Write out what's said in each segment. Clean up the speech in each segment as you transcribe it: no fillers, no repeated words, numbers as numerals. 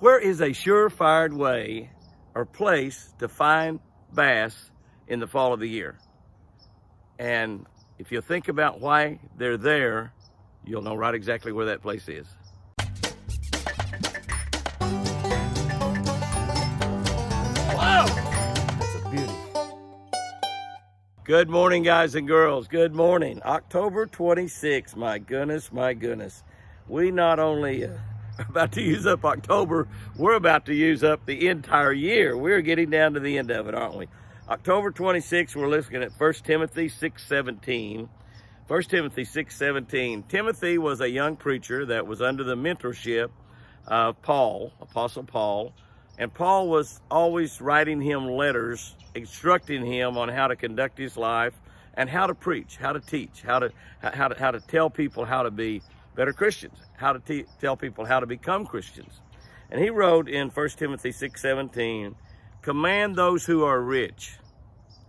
Where is a surefire way or place to find bass in the fall of the year? And if you think about why they're there, you'll know right exactly where that place is. Wow! That's a beauty. Good morning, guys and girls. Good morning. October 26th. My goodness, my goodness. We not only are about to use up October, we're about to use up the entire year. We're getting down to the end of it, aren't we? October 26th, we're looking at 1 Timothy 6:17. 1 Timothy 6:17. Timothy was a young preacher that was under the mentorship of Paul, Apostle Paul, and Paul was always writing him letters, instructing him on how to conduct his life and how to preach, how to teach, how to tell people how to be better Christians, how to tell people how to become Christians. And he wrote in 1 Timothy 6:17, command those who are rich.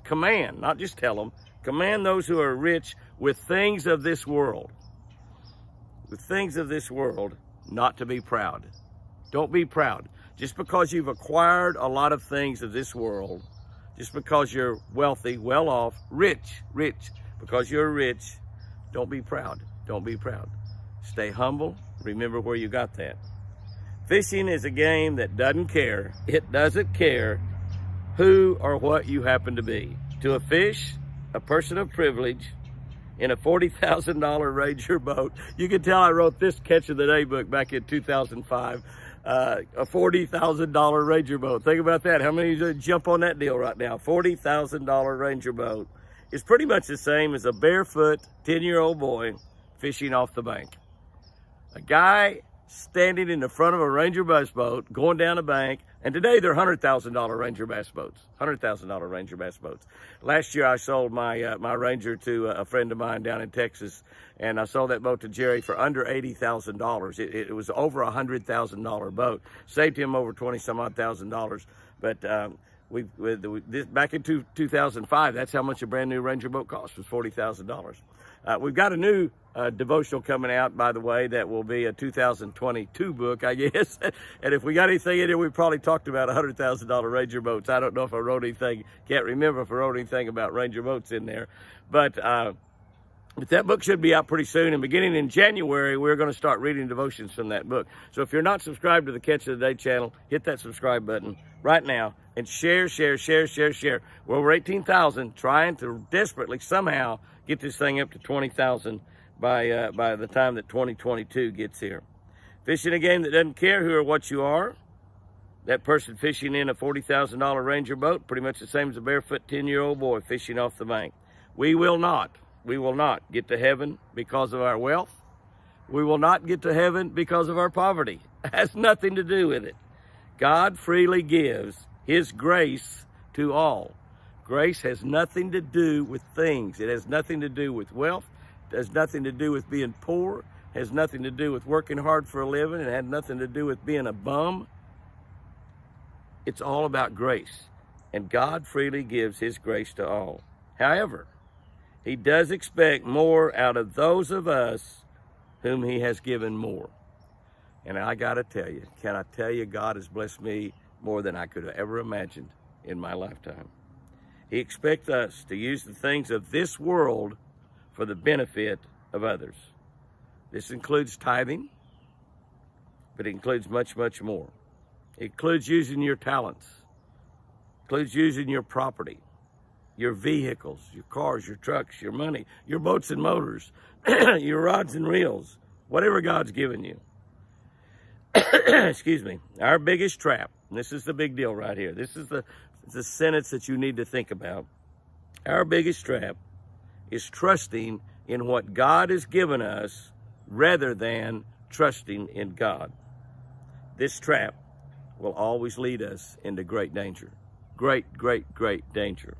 Command, not just tell them. Command those who are rich with things of this world. With things of this world, not to be proud. Don't be proud. Just because you've acquired a lot of things of this world, just because you're wealthy, well off, rich, because you're rich, don't be proud. Don't be proud. Stay humble. Remember where you got that. Fishing is a game that doesn't care. It doesn't care who or what you happen to be. To a fish, a person of privilege, in a $40,000 Ranger boat. You can tell I wrote this Catch of the Day book back in 2005. A $40,000 Ranger boat. Think about that. How many of you jump on that deal right now? $40,000 Ranger boat is pretty much the same as a barefoot 10-year-old boy fishing off the bank. A guy standing in the front of a Ranger bass boat, going down a bank, and today they're $100,000 Ranger bass boats. $100,000 Ranger bass boats. Last year I sold my my Ranger to a friend of mine down in Texas, and I sold that boat to Jerry for under $80,000. It was over a $100,000 boat. Saved him over $20-some-odd thousand. But back in 2005, that's how much a brand new Ranger boat cost, was $40,000. We've got a new devotional coming out, by the way, that will be a 2022 book, I guess. And if we got anything in it, we probably talked about $100,000 Ranger boats. I don't know if I wrote anything, can't remember if I wrote anything about Ranger boats in there. But that book should be out pretty soon. And beginning in January, we're going to start reading devotions from that book. So if you're not subscribed to the Catch of the Day channel, hit that subscribe button right now and share. We're over 18,000, trying to desperately somehow get this thing up to 20,000 by the time that 2022 gets here. Fishing a game that doesn't care who or what you are. That person fishing in a $40,000 Ranger boat, pretty much the same as a barefoot 10-year-old boy fishing off the bank. We will not get to heaven because of our wealth. We will not get to heaven because of our poverty. It has nothing to do with it. God freely gives His grace to all. Grace has nothing to do with things. It has nothing to do with wealth. It has nothing to do with being poor. It has nothing to do with working hard for a living. It had nothing to do with being a bum. It's all about grace. And God freely gives His grace to all. However, He does expect more out of those of us whom He has given more. And I got to tell you, can I tell you, God has blessed me more than I could have ever imagined in my lifetime. He expects us to use the things of this world for the benefit of others. This includes tithing, but it includes much, much more. It includes using your talents. It includes using your property, your vehicles, your cars, your trucks, your money, your boats and motors, your rods and reels, whatever God's given you. Excuse me. Our biggest trap, and this is the big deal right here. This is the sentence that you need to think about. Our biggest trap is trusting in what God has given us rather than trusting in God. This trap will always lead us into great danger. Great danger.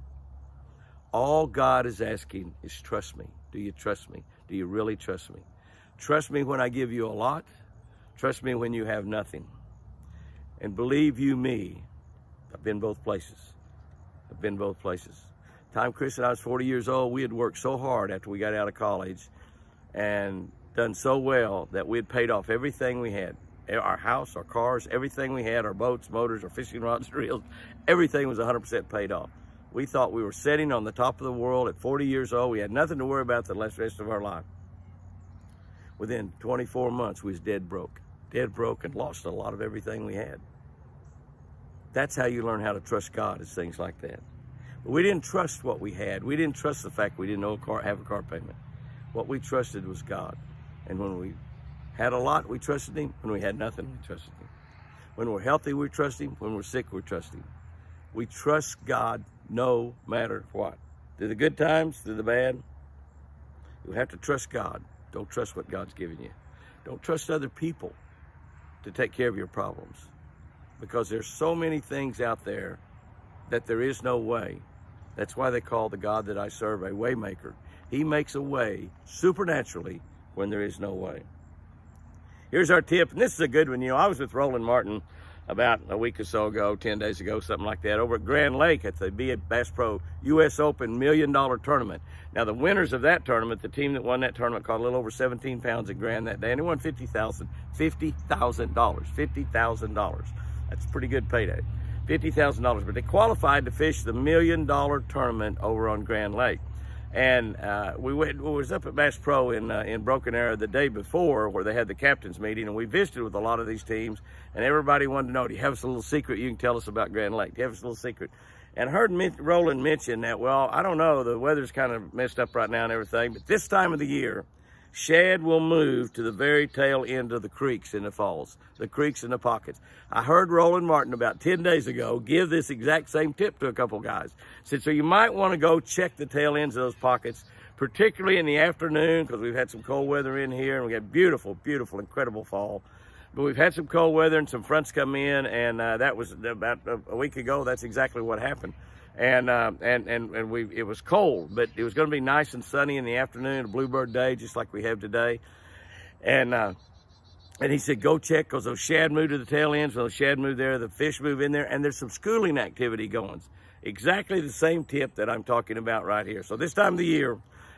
All God is asking is trust me. Do you trust me? Do you really trust me? Trust me when I give you a lot. Trust me when you have nothing. And believe you me, I've been both places. Time Chris and I was 40 years old, we had worked so hard after we got out of college and done so well that we had paid off everything we had. Our house, our cars, everything we had, our boats, motors, our fishing rods, reels, everything was 100% paid off. We thought we were sitting on the top of the world at 40 years old. We had nothing to worry about the rest of our life. Within 24 months, we was dead broke and lost a lot of everything we had. That's how you learn how to trust God, is things like that. But we didn't trust what we had. We didn't trust the fact we didn't have a car payment. What we trusted was God. And when we had a lot, we trusted him. When we had nothing, we trusted him. When we're healthy, we trust him. When we're sick, we trust him. We trust God no matter what. Through the good times, through the bad, you have to trust God. Don't trust what God's given you. Don't trust other people to take care of your problems, because there's so many things out there that there is no way. That's why they call the God that I serve a way maker. He makes a way supernaturally when there is no way. Here's our tip, and this is a good one. You know, I was with Roland Martin about a week or so ago, 10 days ago, something like that, over at Grand Lake at the Bass Pro U.S. Open $1 million tournament. Now, the winners of that tournament, the team that won that tournament, caught a little over 17 pounds at Grand that day, and they won $50,000. $50,000. That's a pretty good payday. $50,000, but they qualified to fish the $1 million tournament over on Grand Lake. And we was up at Bass Pro in Broken Arrow the day before, where they had the captain's meeting, and we visited with a lot of these teams, and everybody wanted to know, do you have us a little secret you can tell us about Grand Lake? Do you have us a little secret? And I heard Roland mention that, well, I don't know, the weather's kind of messed up right now and everything, but this time of the year, shad will move to the very tail end of the creeks in the falls, the creeks and the pockets. I heard Roland Martin about 10 days ago give this exact same tip to a couple guys. Said, so you might want to go check the tail ends of those pockets, particularly in the afternoon, because we've had some cold weather in here, and we had beautiful, beautiful, incredible fall. But we've had some cold weather and some fronts come in, and that was about a week ago. That's exactly what happened. And it was cold, but it was going to be nice and sunny in the afternoon, a bluebird day, just like we have today. And he said, go check, because those shad move to the tail ends. When those shad move there, the fish move in there, and there's some schooling activity going. Exactly the same tip that I'm talking about right here. So this time of the year,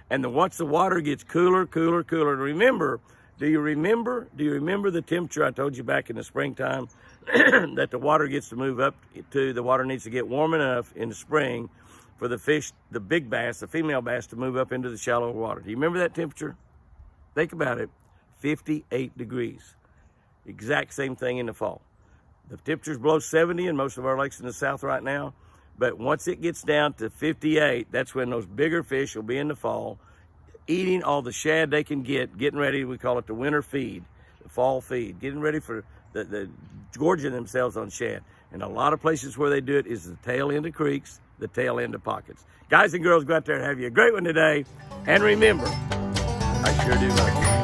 and once the water gets cooler, cooler, cooler, remember, do you remember the temperature I told you back in the springtime that the water gets to move up to? The water needs to get warm enough in the spring for the fish, the big bass, the female bass, to move up into the shallow water. Do you remember that temperature? Think about it. 58 degrees. Exact same thing in the fall. The temperatures below 70 in most of our lakes in the south right now, but once it gets down to 58, that's when those bigger fish will be in the fall, eating all the shad they can get, getting ready. We call it the winter feed, the fall feed, getting ready for the gorging themselves on shad. And a lot of places where they do it is the tail end of creeks, the tail end of pockets. Guys and girls, go out there and have you a great one today. And remember, I sure do love you.